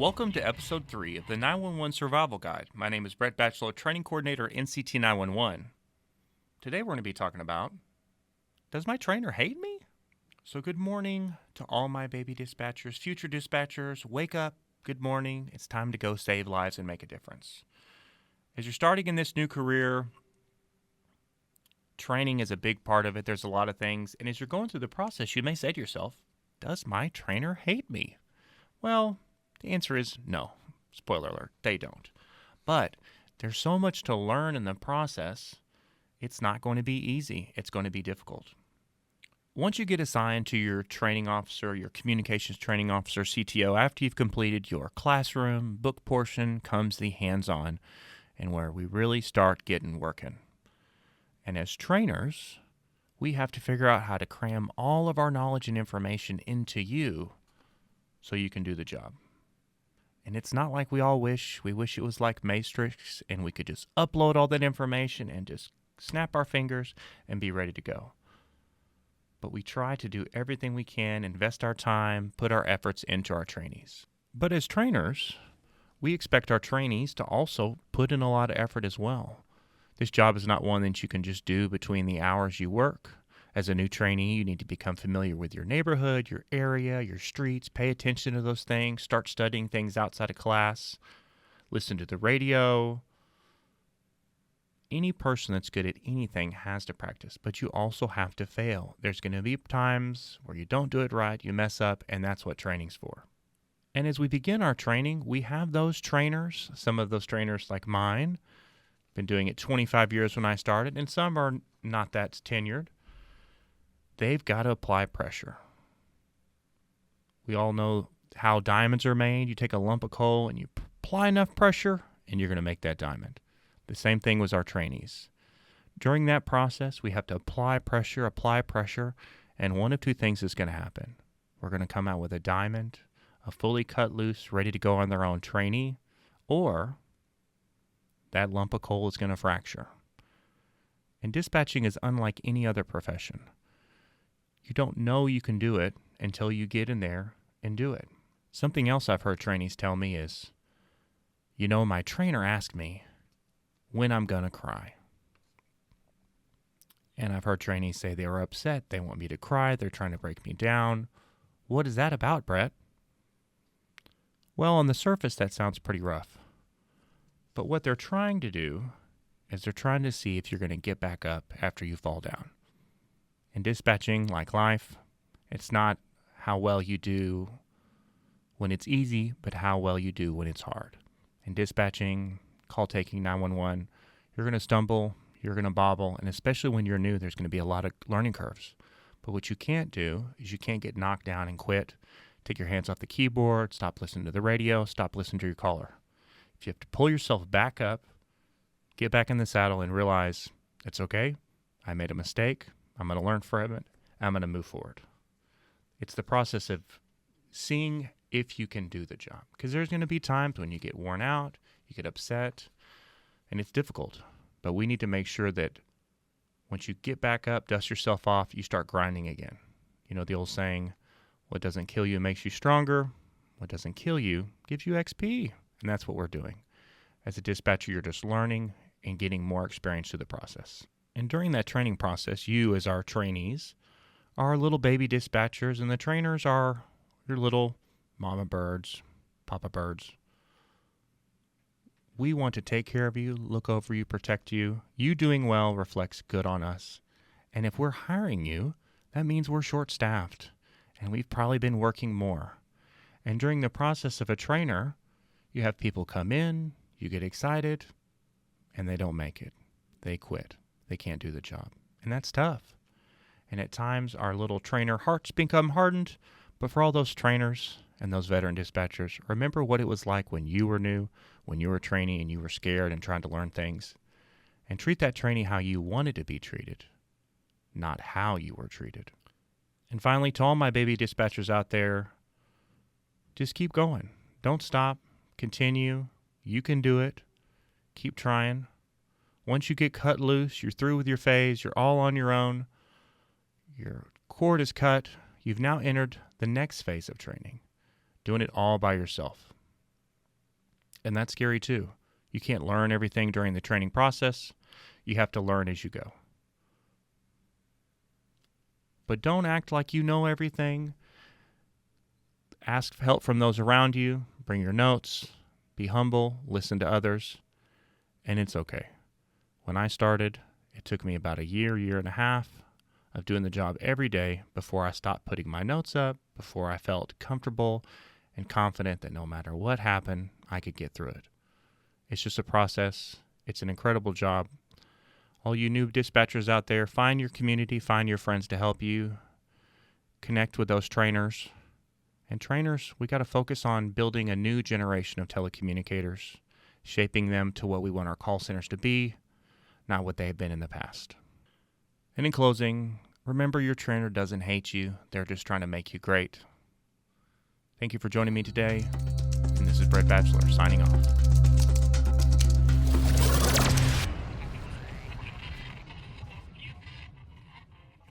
Welcome to Episode 3 of the 911 Survival Guide. My name is Bret Batchelor, Training Coordinator, NCT 911. Today we're going to be talking about, does my trainer hate me? So good morning to all my baby dispatchers, future dispatchers. Wake up, good morning. It's time to go save lives and make a difference. As you're starting in this new career, training is a big part of it. There's a lot of things. And as you're going through the process, you may say to yourself, does my trainer hate me? Well, the answer is no. Spoiler alert, they don't. But there's so much to learn in the process, it's not going to be easy. It's going to be difficult. Once you get assigned to your training officer, your communications training officer, CTO, after you've completed your classroom, book portion, comes the hands-on, and where we really start getting working. And as trainers, we have to figure out how to cram all of our knowledge and information into you so you can do the job. And it's not like we all wish. We wish it was like Matrix and we could just upload all that information and just snap our fingers and be ready to go. But we try to do everything we can, invest our time, put our efforts into our trainees. But as trainers, we expect our trainees to also put in a lot of effort as well. This job is not one that you can just do between the hours you work. As a new trainee, you need to become familiar with your neighborhood, your area, your streets, pay attention to those things, start studying things outside of class, listen to the radio. Any person that's good at anything has to practice, but you also have to fail. There's going to be times where you don't do it right, you mess up, and that's what training's for. And as we begin our training, we have those trainers, some of those trainers like mine, been doing it 25 years when I started, and some are not that tenured. They've got to apply pressure. We all know how diamonds are made. You take a lump of coal and you apply enough pressure and you're going to make that diamond. The same thing with our trainees. During that process, we have to apply pressure, and one of two things is going to happen. We're going to come out with a diamond, a fully cut loose, ready to go on their own trainee, or that lump of coal is going to fracture. And dispatching is unlike any other profession. You don't know you can do it until you get in there and do it. Something else I've heard trainees tell me is, my trainer asked me when I'm going to cry. And I've heard trainees say they were upset, they want me to cry, they're trying to break me down. What is that about, Bret? Well, on the surface, that sounds pretty rough. But what they're trying to do is they're trying to see if you're going to get back up after you fall down. In dispatching, like life, it's not how well you do when it's easy, but how well you do when it's hard. In dispatching, call taking, 911, you're going to stumble, you're going to bobble, and especially when you're new, there's going to be a lot of learning curves. But what you can't do is you can't get knocked down and quit. Take your hands off the keyboard, stop listening to the radio, stop listening to your caller. If you have to pull yourself back up, get back in the saddle and realize it's okay, I made a mistake, I'm going to learn from it, I'm going to move forward. It's the process of seeing if you can do the job. Because there's going to be times when you get worn out, you get upset, and it's difficult. But we need to make sure that once you get back up, dust yourself off, you start grinding again. You know the old saying, what doesn't kill you makes you stronger. What doesn't kill you gives you XP. And that's what we're doing. As a dispatcher, you're just learning and getting more experience through the process. And during that training process, you as our trainees are little baby dispatchers, and the trainers are your little mama birds, papa birds. We want to take care of you, look over you, protect you. You doing well reflects good on us. And if we're hiring you, that means we're short-staffed, and we've probably been working more. And during the process of a trainer, you have people come in, you get excited, and they don't make it. They quit. They can't do the job. And that's tough. And at times, our little trainer hearts become hardened. But for all those trainers and those veteran dispatchers, remember what it was like when you were new, when you were training and you were scared and trying to learn things. And treat that trainee how you wanted to be treated, not how you were treated. And finally, to all my baby dispatchers out there, just keep going. Don't stop. Continue. You can do it. Keep trying. Once you get cut loose, you're through with your phase, you're all on your own, your cord is cut, you've now entered the next phase of training, doing it all by yourself. And that's scary too. You can't learn everything during the training process. You have to learn as you go. But don't act like you know everything. Ask for help from those around you. Bring your notes. Be humble. Listen to others. And it's okay. When I started, it took me about a year and a half of doing the job every day before I stopped putting my notes up, before I felt comfortable and confident that no matter what happened, I could get through it. It's just a process. It's an incredible job. All you new dispatchers out there, find your community, find your friends to help you. Connect with those trainers. And trainers, we got to focus on building a new generation of telecommunicators, shaping them to what we want our call centers to be, not what they have been in the past. And in closing, remember your trainer doesn't hate you. They're just trying to make you great. Thank you for joining me today. And this is Bret Batchelor signing off.